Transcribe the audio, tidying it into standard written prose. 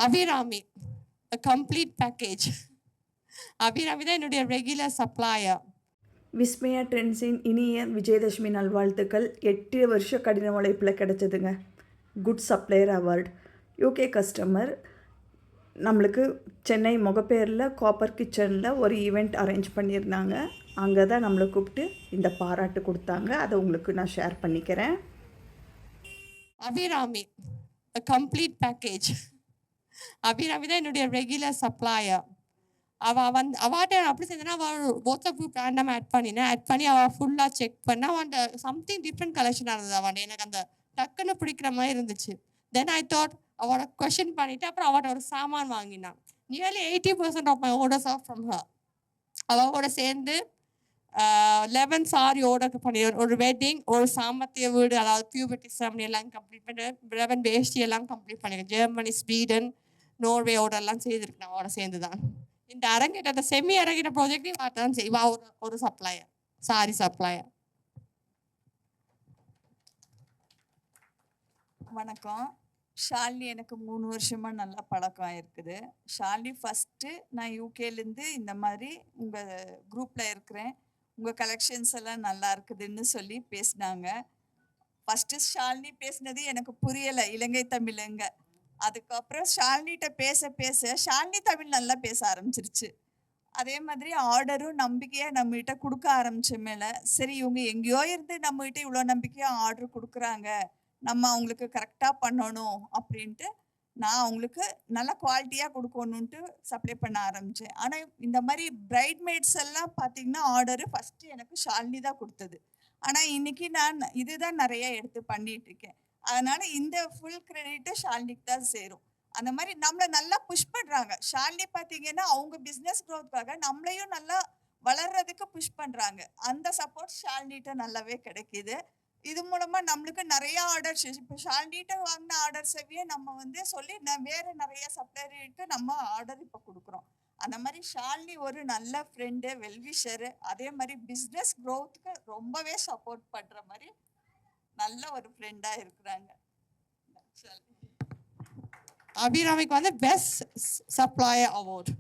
Abirami a complete package. Abirami தான் என்னுடைய regular supplier. Vismaya ட்ரெண்ட்ஸின் இனிய விஜயதசமி நல்வாழ்த்துக்கள். 8 வருஷ கடின உழைப்பில் கிடச்சதுங்க good supplier award. UK customer நம்மளுக்கு சென்னை முகப்பேரில் காப்பர் கிச்சனில் ஒரு ஈவெண்ட் அரேஞ்ச் பண்ணியிருந்தாங்க. அங்கே தான் நம்மளை கூப்பிட்டு இந்த பாராட்டு கொடுத்தாங்க. அதை உங்களுக்கு நான் ஷேர் பண்ணிக்கிறேன். Abirami a complete package. Abirami தான் என்னுடைய ரெகுலர் சப்ளையர். அவாட்ட அப்படி செஞ்சேன்னா அவள் வாட்ஸ்அப் குரூப் ரேண்டம் ஆட் பண்ணி அவள் ஃபுல்லாக செக் பண்ண அவன்ட சம்திங் டிஃப்ரெண்ட் கலெக்ஷனாக இருந்தது. அவன் எனக்கு அந்த டக்குன்னு பிடிக்கிற மாதிரி இருந்துச்சு. தென் ஐ தாட் அவளை கொஷின் பண்ணிவிட்டு அப்புறம் அவட்ட ஒரு சாமான் வாங்கினான். Nearly 80% off my orders are from her. அவளோட சேர்ந்து 11 சாரி ஆர்டர் பண்ணி ஒரு வெட்டிங், ஒரு சாமத்திய வீடு, அதாவது பியூபர்ட்டி செரமனி எல்லாம் கம்ப்ளீட் பண்ணி 11 வேஷ்டி எல்லாம் கம்ப்ளீட் பண்ணியிருக்கேன். ஜெர்மனி, ஸ்வீடன், நோர்வே ஆர்டர் எல்லாம் செய்திருக்கேன் அவளோட சேர்ந்து தான். இந்த அரங்கேற்ற அந்த செமி அரங்கேற்ற ப்ராஜெக்டையும் பார்த்தான் செய்வா ஒரு சப்ளையர், சாரி சப்ளையர். வணக்கம். ஷாலினி எனக்கு 3 வருஷமா நல்லா பழக்கம் ஆயிருக்குது. ஷாலினி ஃபஸ்ட்டு நான் யூகேலேருந்து இந்த மாதிரி உங்கள் குரூப்பில் இருக்கிறேன், உங்கள் கலெக்ஷன்ஸ் எல்லாம் நல்லா இருக்குதுன்னு சொல்லி பேசினாங்க. ஃபஸ்ட்டு ஷாலினி பேசினது எனக்கு புரியலை, இலங்கை தமிழுங்க. அதுக்கப்புறம் ஷாலினிகிட்ட பேச ஷாலினி தமிழ் நல்லா பேச ஆரம்பிச்சிருச்சு. அதே மாதிரி ஆர்டரும் நம்பிக்கையாக நம்மகிட்ட கொடுக்க ஆரம்பிச்ச மேலே சரி இவங்க எங்கேயோ இருந்து நம்மகிட்ட இவ்வளோ நம்பிக்கையாக ஆர்டர் கொடுக்குறாங்க, நம்ம அவங்களுக்கு கரெக்டாக பண்ணணும் அப்படின்ட்டு நான் அவங்களுக்கு நல்ல குவாலிட்டியாக கொடுக்கணுன்ட்டு சப்ளை பண்ண ஆரம்பித்தேன். ஆனால் இந்த மாதிரி பிரைட்மேட்ஸ் எல்லாம் பார்த்தீங்கன்னா ஆர்டரு ஃபஸ்ட்டு எனக்கு ஷாலினி தான் கொடுத்தது. ஆனால் இன்றைக்கி நான் இதுதான் நிறைய எடுத்து பண்ணிகிட்டு இருக்கேன். அதனால் இந்த ஃபுல் கிரெடிட்டு ஷாலினிக்கு தான் சேரும். அந்த மாதிரி நம்மளை நல்லா புஷ் பண்ணுறாங்க. ஷாலினி பார்த்தீங்கன்னா அவங்க பிஸ்னஸ் க்ரோத்துக்காக நம்மளையும் நல்லா வளர்கிறதுக்கு புஷ் பண்ணுறாங்க. அந்த சப்போர்ட் ஷாலினிகிட்ட நல்லாவே கிடைக்கிது. இது மூலமாக நம்மளுக்கு நிறையா ஆர்டர்ஸ், இப்போ ஷாலினிகிட்ட வாங்கின ஆர்டர்ஸவே நம்ம சொல்லி வேறு நிறைய சப்ளையர்கிட்ட நம்ம ஆர்டர் இப்போ கொடுக்குறோம். அந்த மாதிரி ஷாலினி ஒரு நல்ல ஃப்ரெண்டு, வெல்விஷரு, அதே மாதிரி பிஸ்னஸ் க்ரோத்துக்கு ரொம்பவே சப்போர்ட் பண்ணுற மாதிரி நல்ல ஒரு ஃப்ரெண்டாக இருக்கிறாங்க. அபிராமிக்கு பெஸ்ட் சப்ளையர் அவார்டு.